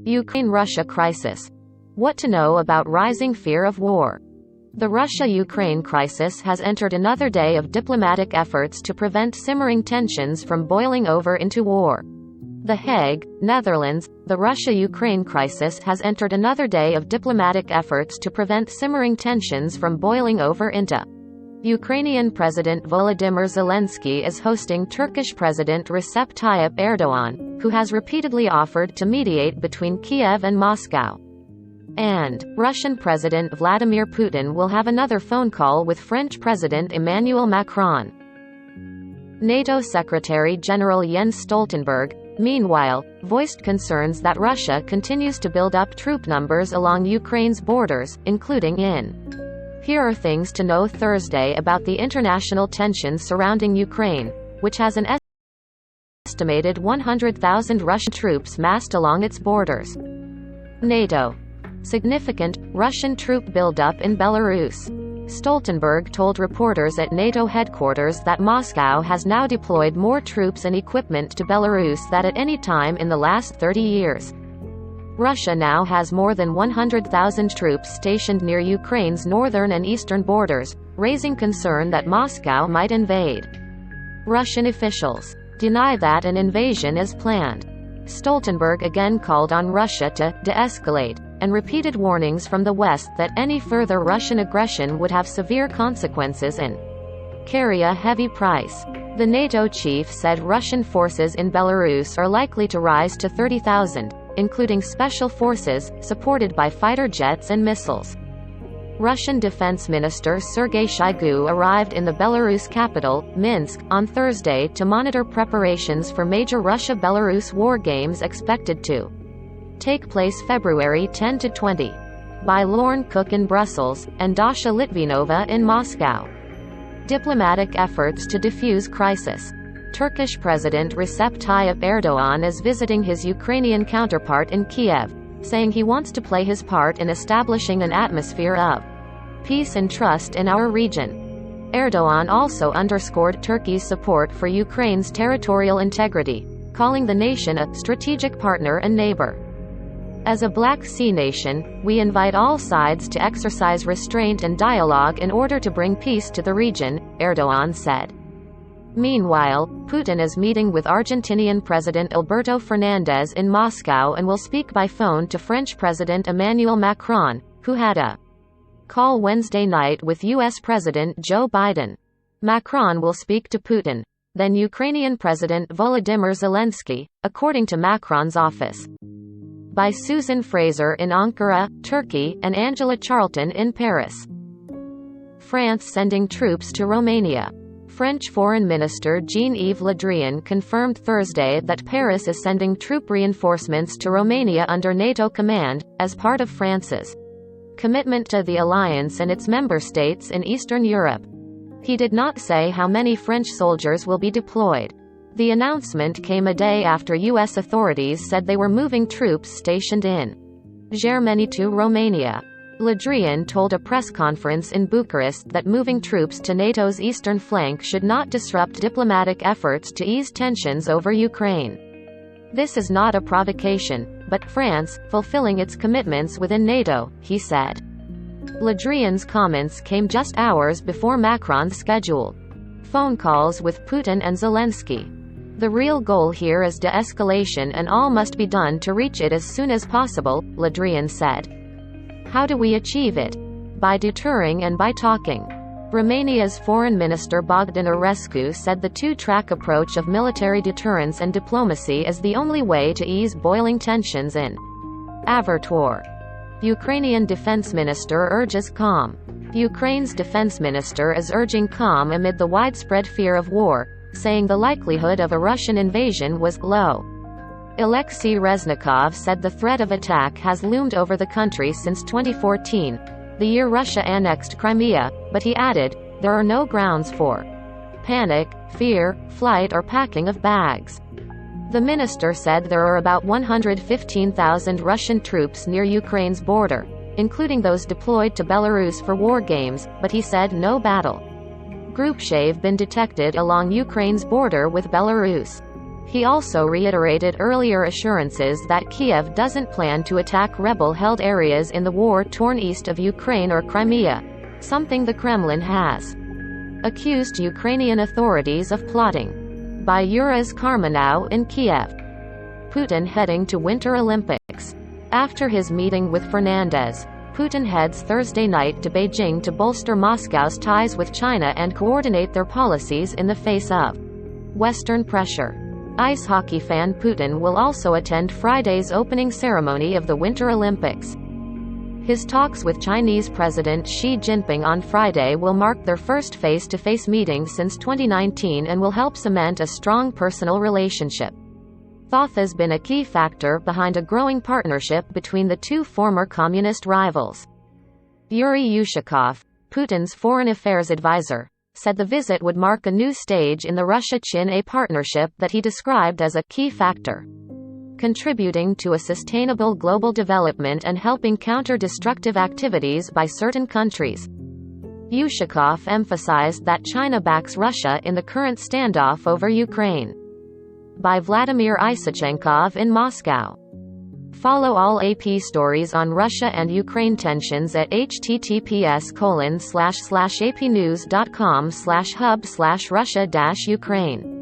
Ukraine-Russia crisis. What to know about rising fear of war. The Russia-Ukraine crisis has entered another day of diplomatic efforts to prevent simmering tensions from boiling over into war. The Hague, Netherlands. The Russia-Ukraine crisis has entered another day of diplomatic efforts to prevent simmering tensions from boiling over into. Ukrainian President Volodymyr Zelensky is hosting Turkish President Recep Tayyip Erdogan, who has repeatedly offered to mediate between Kiev and Moscow. And Russian President Vladimir Putin will have another phone call with French President Emmanuel Macron. NATO Secretary-General Jens Stoltenberg, meanwhile, voiced concerns that Russia continues to build up troop numbers along Ukraine's borders, including in. Here are things to know Thursday about the international tensions surrounding Ukraine, which has an estimated 100,000 Russian troops massed along its borders. NATO. Significant Russian troop buildup in Belarus. Stoltenberg told reporters at NATO headquarters that Moscow has now deployed more troops and equipment to Belarus than at any time in the last 30 years. Russia now has more than 100,000 troops stationed near Ukraine's northern and eastern borders, raising concern that Moscow might invade. Russian officials deny that an invasion is planned. Stoltenberg again called on Russia to de-escalate, and repeated warnings from the West that any further Russian aggression would have severe consequences and carry a heavy price. The NATO chief said Russian forces in Belarus are likely to rise to 30,000, including special forces, supported by fighter jets and missiles. Russian Defense Minister Sergei Shoigu arrived in the Belarus capital, Minsk, on Thursday to monitor preparations for major Russia-Belarus war games expected to take place February 10 to 20. By Lorne Cook in Brussels, and Dasha Litvinova in Moscow. Diplomatic efforts to defuse crisis. Turkish President Recep Tayyip Erdogan is visiting his Ukrainian counterpart in Kiev, saying he wants to play his part in establishing an atmosphere of peace and trust in our region. Erdogan also underscored Turkey's support for Ukraine's territorial integrity, calling the nation a strategic partner and neighbor. As a Black Sea nation, we invite all sides to exercise restraint and dialogue in order to bring peace to the region, Erdogan said. Meanwhile, Putin is meeting with Argentinian President Alberto Fernandez in Moscow and will speak by phone to French President Emmanuel Macron, who had a call Wednesday night with U.S. President Joe Biden. Macron will speak to Putin, then Ukrainian President Volodymyr Zelensky, according to Macron's office. By Susan Fraser in Ankara, Turkey, and Angela Charlton in Paris. France sending troops to Romania. French Foreign Minister Jean-Yves Le Drian confirmed Thursday that Paris is sending troop reinforcements to Romania under NATO command, as part of France's commitment to the alliance and its member states in Eastern Europe. He did not say how many French soldiers will be deployed. The announcement came a day after U.S. authorities said they were moving troops stationed in Germany to Romania. Le Drian told a press conference in Bucharest that moving troops to NATO's eastern flank should not disrupt diplomatic efforts to ease tensions over Ukraine. This is not a provocation, but France, fulfilling its commitments within NATO, he said. Le Drian's comments came just hours before Macron's scheduled phone calls with Putin and Zelensky. The real goal here is de-escalation and all must be done to reach it as soon as possible, Le Drian said. How do we achieve it? By deterring and by talking. Romania's Foreign Minister Bogdan Orescu said the two-track approach of military deterrence and diplomacy is the only way to ease boiling tensions in avert war. Ukrainian Defense Minister urges calm. Ukraine's defense minister is urging calm amid the widespread fear of war, saying the likelihood of a Russian invasion was low. Alexei Reznikov said the threat of attack has loomed over the country since 2014, the year Russia annexed Crimea, but he added, there are no grounds for panic, fear, flight or packing of bags. The minister said there are about 115,000 Russian troops near Ukraine's border, including those deployed to Belarus for war games, but he said no battle groups have been detected along Ukraine's border with Belarus. He also reiterated earlier assurances that Kiev doesn't plan to attack rebel-held areas in the war-torn east of Ukraine or Crimea, something the Kremlin has accused Ukrainian authorities of plotting. By Uraz Karmanow in Kiev. Putin heading to Winter Olympics. After his meeting with Fernandez, Putin heads Thursday night to Beijing to bolster Moscow's ties with China and coordinate their policies in the face of Western pressure. Ice hockey fan Putin will also attend Friday's opening ceremony of the Winter Olympics. His talks with Chinese President Xi Jinping on Friday will mark their first face-to-face meeting since 2019 and will help cement a strong personal relationship. Thoth has been a key factor behind a growing partnership between the two former communist rivals. Yuri Ushakov, Putin's foreign affairs advisor, said the visit would mark a new stage in the Russia-China partnership that he described as a key factor, contributing to a sustainable global development and helping counter destructive activities by certain countries. Ushakov emphasized that China backs Russia in the current standoff over Ukraine. By Vladimir Isachenkov in Moscow. Follow all AP stories on Russia and Ukraine tensions at https://apnews.com/hub/Russia-Ukraine.